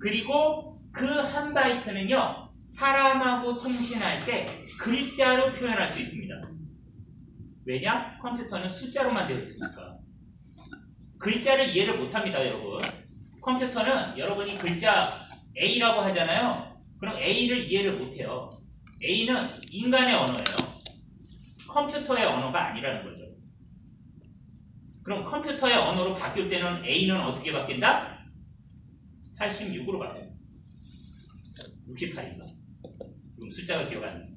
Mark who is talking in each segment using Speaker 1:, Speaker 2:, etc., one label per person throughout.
Speaker 1: 그리고 그 한 바이트는요, 사람하고 통신할 때 글자로 표현할 수 있습니다. 왜냐? 컴퓨터는 숫자로만 되어 있으니까. 글자를 이해를 못합니다, 여러분. 컴퓨터는 여러분이 글자 A라고 하잖아요. 그럼 A를 이해를 못해요. A는 인간의 언어예요. 컴퓨터의 언어가 아니라는 거죠. 그럼 컴퓨터의 언어로 바뀔 때는 A는 어떻게 바뀐다? 86으로 바뀌어요. 68인가? 지금 숫자가 기억 안 나요.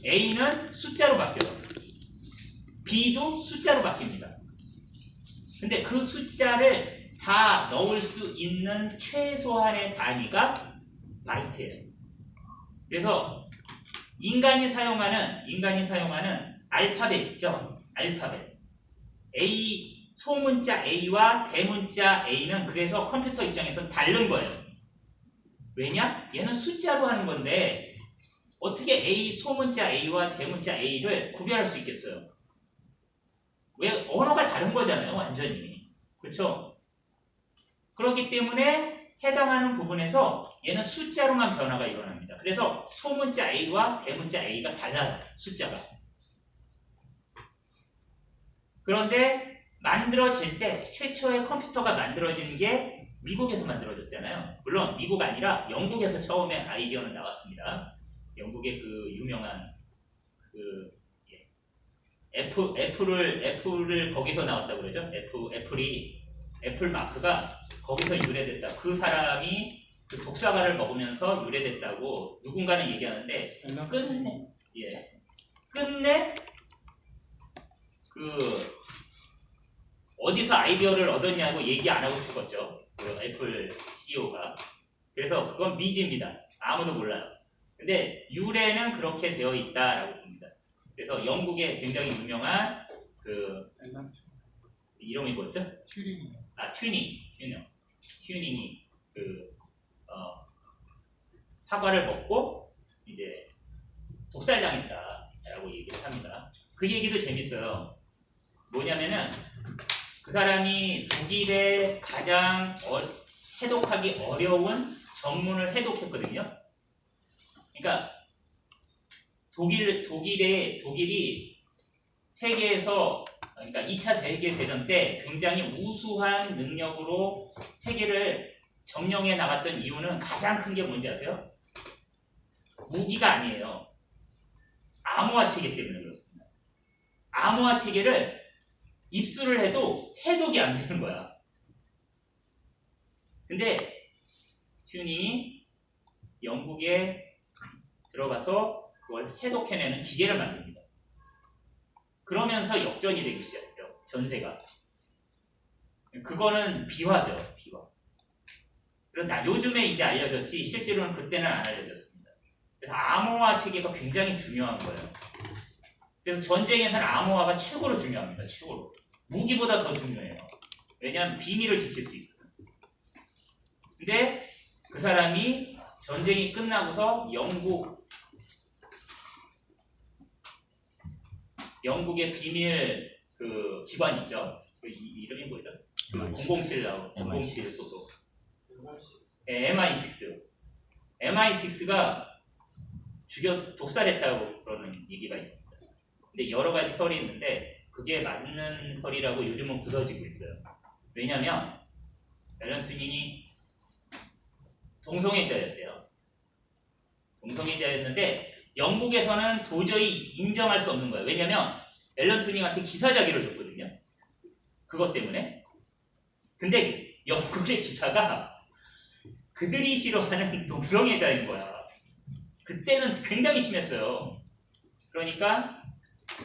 Speaker 1: A는 숫자로 바뀌어요. B도 숫자로 바뀝니다. 근데 그 숫자를 다 넣을 수 있는 최소한의 단위가 바이트예요. 그래서 인간이 사용하는 알파벳 있죠? 알파벳. A, 소문자 A와 대문자 A는 그래서 컴퓨터 입장에서 다른 거예요. 왜냐? 얘는 숫자로 하는 건데 어떻게 A, 소문자 A와 대문자 A를 구별할 수 있겠어요? 왜? 언어가 다른 거잖아요, 완전히. 그렇죠? 그렇기 때문에 해당하는 부분에서 얘는 숫자로만 변화가 일어납니다. 그래서 소문자 A와 대문자 A가 달라요, 숫자가. 그런데 만들어질 때 최초의 컴퓨터가 만들어지는 게 미국에서 만들어졌잖아요. 물론 미국 아니라 영국에서 처음에 아이디어는 나왔습니다. 영국의 그 유명한 그 애플을 거기서 나왔다고 그러죠. 애플 마크가 거기서 유래됐다. 그 사람이 그 독사과를 먹으면서 유래됐다고 누군가는 얘기하는데 끝내 그 어디서 아이디어를 얻었냐고 얘기 안 하고 죽었죠. 그 애플 CEO가. 그래서 그건 미지입니다. 아무도 몰라요. 근데 유래는 그렇게 되어 있다라고 봅니다. 그래서 영국의 굉장히 유명한 그 이름이 뭐였죠? 튜닝이 그 사과를 먹고 이제 독살당했다라고 얘기를 합니다. 그 얘기도 재밌어요. 뭐냐면은 그 사람이 독일에 가장 해독하기 어려운 전문을 해독했거든요. 그러니까 독일이 세계에서, 그러니까 2차 세계대전 때 굉장히 우수한 능력으로 세계를 점령해 나갔던 이유는 가장 큰 게 뭔지 아세요? 무기가 아니에요. 암호화 체계 때문에 그렇습니다. 암호화 체계를 입수를 해도 해독이 안 되는 거야. 근데 튜닝이 영국에 들어가서 그걸 해독해내는 기계를 만듭니다. 그러면서 역전이 되기 시작해요. 전세가. 그거는 비화죠. 비화. 그런데 요즘에 이제 알려졌지 실제로는 그때는 안 알려졌습니다. 그래서 암호화 체계가 굉장히 중요한 거예요. 그래서 전쟁에서는 암호화가 최고로 중요합니다. 최고로. 무기보다 더 중요해요. 왜냐하면 비밀을 지킬 수 있거든. 근데 그 사람이 전쟁이 끝나고서 영국의 비밀 그 기관 있죠. 그 이름이 뭐죠? 007 나오고 007 소속. MI6. MI6가 독살했다고 그러는 얘기가 있습니다. 근데 여러 가지 설이 있는데 그게 맞는 설이라고 요즘은 굳어지고 있어요. 왜냐면 앨런 튜닝이 동성애자였대요. 동성애자였는데 영국에서는 도저히 인정할 수 없는 거예요. 왜냐면 앨런 튜닝한테 기사자기를 줬거든요. 그것 때문에. 근데 영국의 기사가 그들이 싫어하는 동성애자인 거야. 그때는 굉장히 심했어요. 그러니까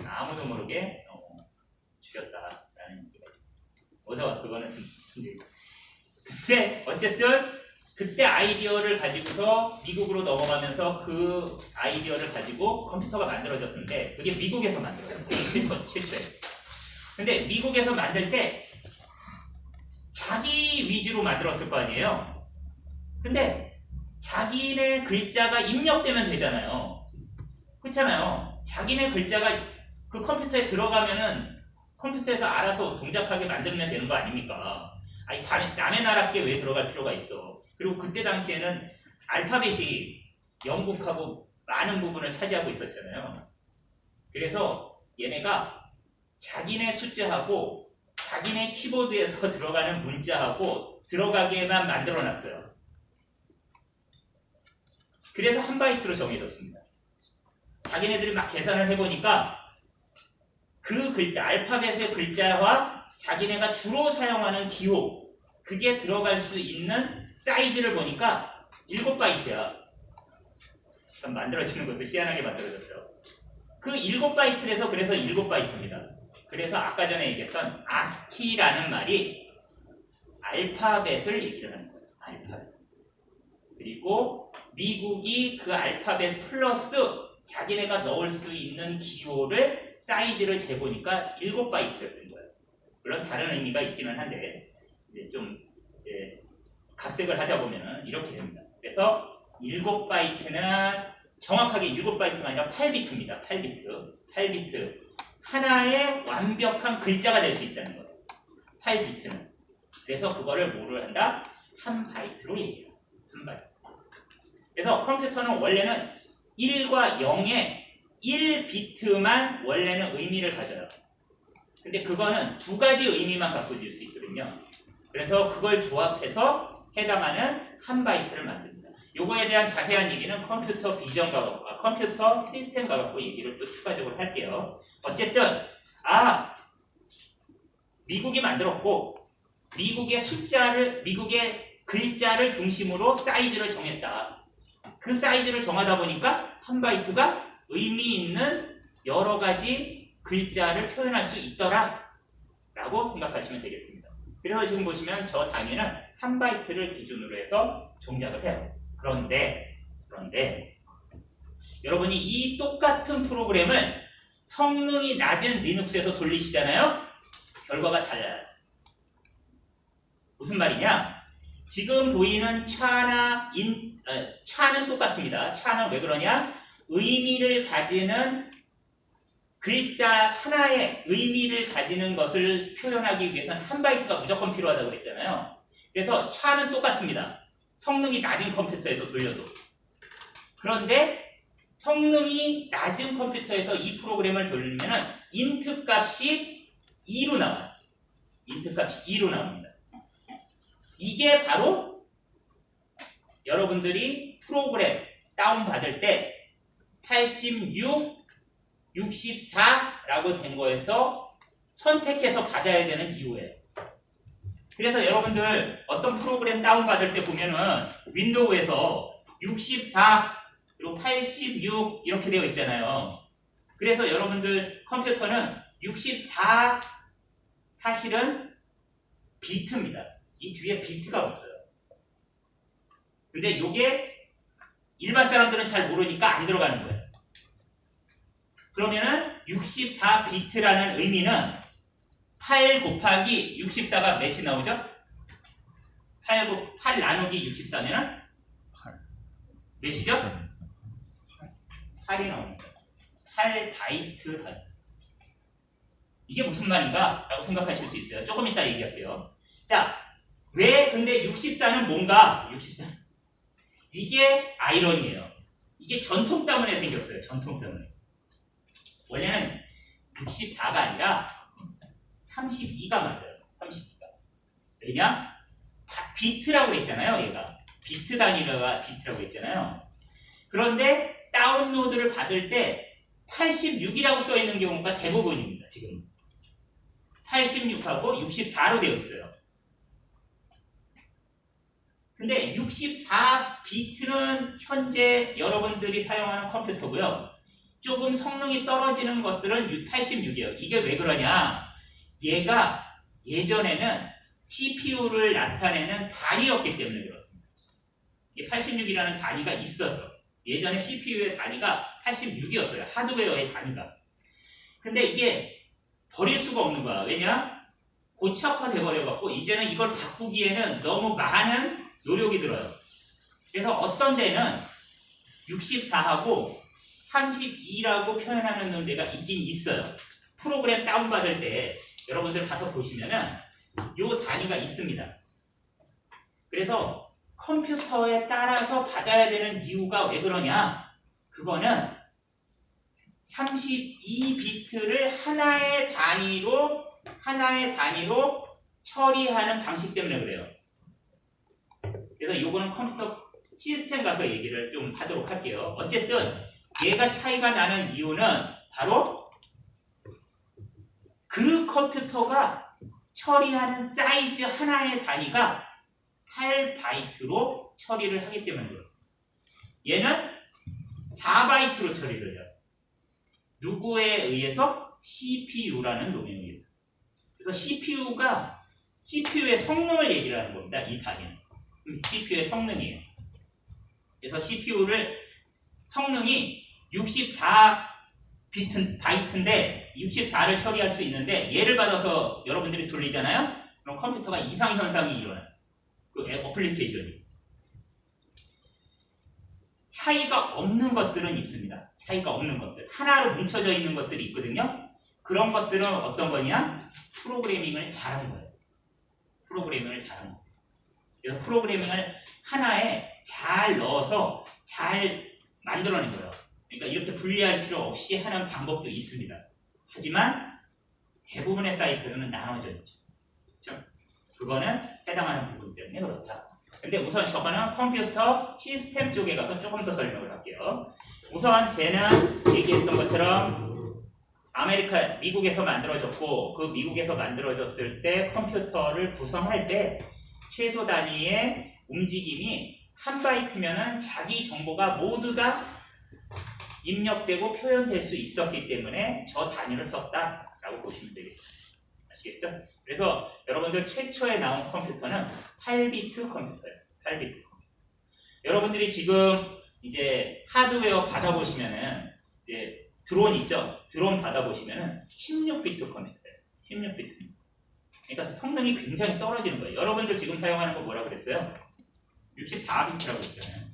Speaker 1: 아무도 모르게 죽였다라는 얘기가 있어요. 그거는 근데 어쨌든 그때 아이디어를 가지고서 미국으로 넘어가면서 그 아이디어를 가지고 컴퓨터가 만들어졌는데 그게 미국에서 만들어졌어요. 최초에. 근데 미국에서 만들 때 자기 위주로 만들었을 거 아니에요. 근데 자기네 글자가 입력되면 되잖아요. 그렇잖아요. 자기네 글자가 그 컴퓨터에 들어가면은 컴퓨터에서 알아서 동작하게 만들면 되는 거 아닙니까? 아니 남의 나라께 왜 들어갈 필요가 있어. 그리고 그때 당시에는 알파벳이 영국하고 많은 부분을 차지하고 있었잖아요. 그래서 얘네가 자기네 숫자하고 자기네 키보드에서 들어가는 문자하고 들어가게만 만들어놨어요. 그래서 한 바이트로 정해졌습니다. 자기네들이 막 계산을 해보니까 그 글자, 알파벳의 글자와 자기네가 주로 사용하는 기호, 그게 들어갈 수 있는 사이즈를 보니까 7바이트야. 참 만들어지는 것도 희한하게 만들어졌죠. 그 7바이트에서 그래서 7바이트입니다. 그래서 아까 전에 얘기했던 ASCII라는 말이 알파벳을 얘기를 하는 거예요. 알파벳. 그리고 미국이 그 알파벳 플러스 자기네가 넣을 수 있는 기호를 사이즈를 재보니까 7바이트였던 거예요. 물론 다른 의미가 있기는 한데 이제 각색을 하자 보면 이렇게 됩니다. 그래서 7바이트는 정확하게 7바이트가 아니라 8비트입니다. 8비트. 하나의 완벽한 글자가 될 수 있다는 거예요. 8비트는. 그래서 그거를 뭐를 한다? 한 바이트로 얘기해요. 한 바이트. 그래서 컴퓨터는 원래는 1과 0의 1비트만 원래는 의미를 가져요. 근데 그거는 두 가지 의미만 갖고 있을 수 있거든요. 그래서 그걸 조합해서 해당하는 한 바이트를 만듭니다. 요거에 대한 자세한 얘기는 컴퓨터 비전과 컴퓨터 시스템과 갖고 얘기를 또 추가적으로 할게요. 어쨌든 미국이 만들었고 미국의 글자를 중심으로 사이즈를 정했다. 그 사이즈를 정하다 보니까 한 바이트가 의미 있는 여러 가지 글자를 표현할 수 있더라 라고 생각하시면 되겠습니다. 그래서 지금 보시면 저 단위는 한 바이트를 기준으로 해서 동작을 해요. 그런데 여러분이 이 똑같은 프로그램을 성능이 낮은 리눅스에서 돌리시잖아요. 결과가 달라요. 무슨 말이냐? 지금 보이는 차는 똑같습니다. 차는 왜 그러냐? 의미를 가지는 글자 하나의 의미를 가지는 것을 표현하기 위해서는 한 바이트가 무조건 필요하다고 그랬잖아요. 그래서 차는 똑같습니다. 성능이 낮은 컴퓨터에서 돌려도. 그런데 성능이 낮은 컴퓨터에서 이 프로그램을 돌리면 int 값이 2로 나와요. int 값이 2로 나옵니다. 이게 바로 여러분들이 프로그램 다운받을 때 86, 64라고 된 거에서 선택해서 받아야 되는 이유예요. 그래서 여러분들 어떤 프로그램 다운받을 때 보면은 윈도우에서 64 그리고 86 이렇게 되어 있잖아요. 그래서 여러분들 컴퓨터는 64 사실은 비트입니다. 이 뒤에 비트가 없어요. 근데 이게 일반 사람들은 잘 모르니까 안 들어가는 거예요. 그러면은 64비트라는 의미는 8 곱하기 64가 몇이 나오죠? 8 나누기 64면은 8몇이죠? 8이 나옵니다. 8바이트 단위. 이게 무슨 말인가? 라고 생각하실 수 있어요. 조금 이따 얘기할게요. 자, 왜 근데 64는 뭔가? 64. 이게 아이러니예요. 이게 전통 때문에 생겼어요. 전통 때문에. 원래는 64가 아니라 32가 맞아요. 32가. 왜냐? 비트라고 그랬잖아요. 얘가. 비트 단위가 비트라고 그랬잖아요. 그런데 다운로드를 받을 때 86이라고 써 있는 경우가 대부분입니다. 지금. 86하고 64로 되어 있어요. 근데 64비트는 현재 여러분들이 사용하는 컴퓨터고요. 조금 성능이 떨어지는 것들은 86이에요. 이게 왜 그러냐? 얘가 예전에는 CPU를 나타내는 단위였기 때문에 그렇습니다. 이게 86이라는 단위가 있어서. 예전에 CPU의 단위가 86이었어요. 하드웨어의 단위가. 근데 이게 버릴 수가 없는 거야. 왜냐? 고착화돼 버려갖고 이제는 이걸 바꾸기에는 너무 많은 노력이 들어요. 그래서 어떤 데는 64하고 32라고 표현하는 데가 있긴 있어요. 프로그램 다운받을 때 여러분들 가서 보시면은 요 단위가 있습니다. 그래서 컴퓨터에 따라서 받아야 되는 이유가 왜 그러냐? 그거는 32비트를 하나의 단위로 처리하는 방식 때문에 그래요. 그래서 요거는 컴퓨터 시스템 가서 얘기를 좀 하도록 할게요. 어쨌든 얘가 차이가 나는 이유는 바로 그 컴퓨터가 처리하는 사이즈 하나의 단위가 8바이트로 처리를 하기 때문에 그래요. 얘는 4바이트로 처리를 해요. 누구에 의해서? CPU라는 놈에 의해서. 그래서 CPU의 성능을 얘기를 하는 겁니다. 이 단위는. CPU의 성능이에요. 그래서 CPU를 성능이 64바이트인데 64를 처리할 수 있는데 얘를 받아서 여러분들이 돌리잖아요. 그럼 컴퓨터가 이상현상이 일어나요. 그 어플리케이션이. 차이가 없는 것들은 있습니다. 차이가 없는 것들. 하나로 뭉쳐져 있는 것들이 있거든요. 그런 것들은 어떤 거냐? 프로그래밍을 잘한 거예요. 프로그래밍을 잘한 거예요. 그래서 프로그래밍을 하나에 잘 넣어서 잘 만들어낸 거예요. 그러니까 이렇게 분리할 필요 없이 하는 방법도 있습니다. 하지만 대부분의 사이트는 나눠져 있죠. 그렇죠? 그거는 해당하는 부분 때문에 그렇다. 근데 우선 저거는 컴퓨터 시스템 쪽에 가서 조금 더 설명을 할게요. 우선 쟤는 얘기했던 것처럼 미국에서 만들어졌고 그 미국에서 만들어졌을 때 컴퓨터를 구성할 때 최소 단위의 움직임이 1바이트면은 자기 정보가 모두 다 입력되고 표현될 수 있었기 때문에 저 단위를 썼다라고 보시면 되겠습니다. 아시겠죠? 그래서 여러분들 최초에 나온 컴퓨터는 8비트 컴퓨터예요. 8비트 컴퓨터. 여러분들이 지금 이제 하드웨어 받아보시면은 이제 드론 있죠? 드론 받아보시면은 16비트 컴퓨터예요. 16비트. 그러니까 성능이 굉장히 떨어지는 거예요. 여러분들 지금 사용하는 거 뭐라고 그랬어요? 64비트라고 했잖아요.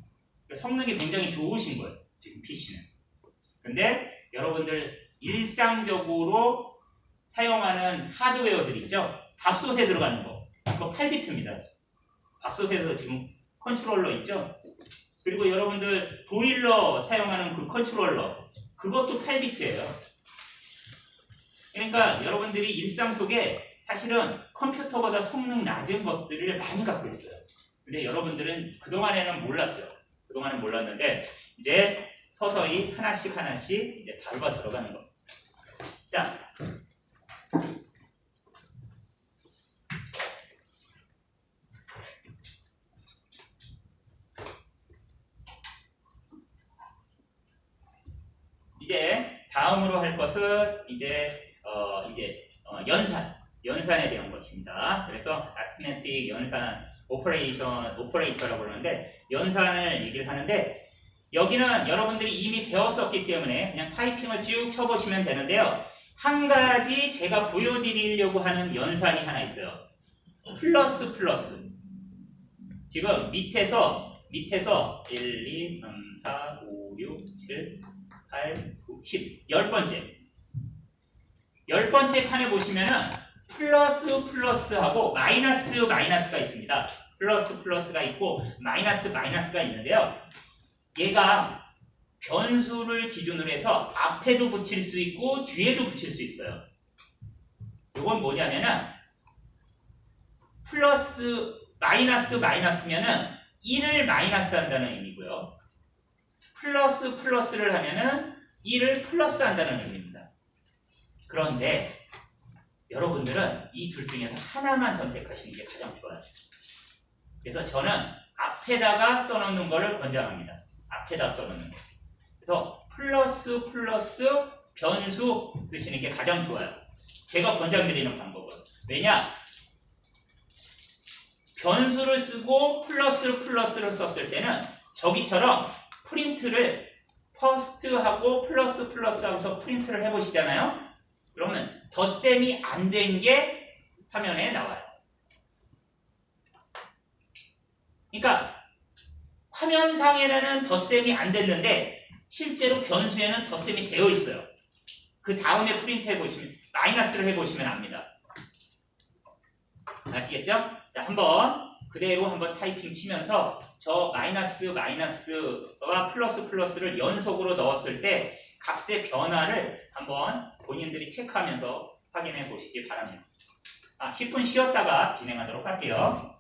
Speaker 1: 그러니까 성능이 굉장히 좋으신 거예요. 지금 PC는. 근데 여러분들 일상적으로 사용하는 하드웨어들 있죠? 밥솥에 들어가는 거. 그거 8비트입니다. 밥솥에서 지금 컨트롤러 있죠? 그리고 여러분들 보일러 사용하는 그 컨트롤러. 그것도 8비트예요. 그러니까 여러분들이 일상 속에 사실은 컴퓨터보다 성능 낮은 것들을 많이 갖고 있어요. 근데 여러분들은 그동안에는 몰랐죠. 그동안은 몰랐는데 이제 서서히 하나씩 이제 바로가 들어가는 겁니다. 자, 이제 다음으로 할 것은 연산에 대한 것입니다. 그래서 아스메틱 연산 오퍼레이터라고 그러는데 연산을 얘기를 하는데 여기는 여러분들이 이미 배웠었기 때문에 그냥 타이핑을 쭉 쳐보시면 되는데요. 한 가지 제가 보여드리려고 하는 연산이 하나 있어요. 플러스. 지금 밑에서 1, 2, 3, 4, 5, 6, 7, 8, 9, 10 10번째 칸에 보시면은 플러스하고 마이너스가 있습니다. 플러스가 있고 마이너스가 있는데요. 얘가 변수를 기준으로 해서 앞에도 붙일 수 있고 뒤에도 붙일 수 있어요. 이건 뭐냐면은 마이너스면은 1을 마이너스 한다는 의미고요. 플러스를 하면은 1을 플러스 한다는 의미입니다. 그런데 여러분들은 이 둘 중에서 하나만 선택하시는 게 가장 좋아요. 그래서 저는 앞에다가 써놓는 거를 권장합니다. 앞에다 써놓는 거. 그래서 플러스 변수 쓰시는 게 가장 좋아요. 제가 권장드리는 방법은. 왜냐? 변수를 쓰고 플러스를 썼을 때는 저기처럼 프린트를 퍼스트하고 플러스 하고서 프린트를 해보시잖아요. 그러면 덧셈이 안 된 게 화면에 나와요. 그러니까 화면상에는 덧셈이 안 됐는데 실제로 변수에는 덧셈이 되어 있어요. 그 다음에 프린트 해보시면 마이너스를 해보시면 압니다. 아시겠죠? 자, 한번 그대로 한번 타이핑 치면서 저 마이너스와 플러스를 연속으로 넣었을 때 값의 변화를 한번 본인들이 체크하면서 확인해 보시기 바랍니다. 10분 쉬었다가 진행하도록 할게요.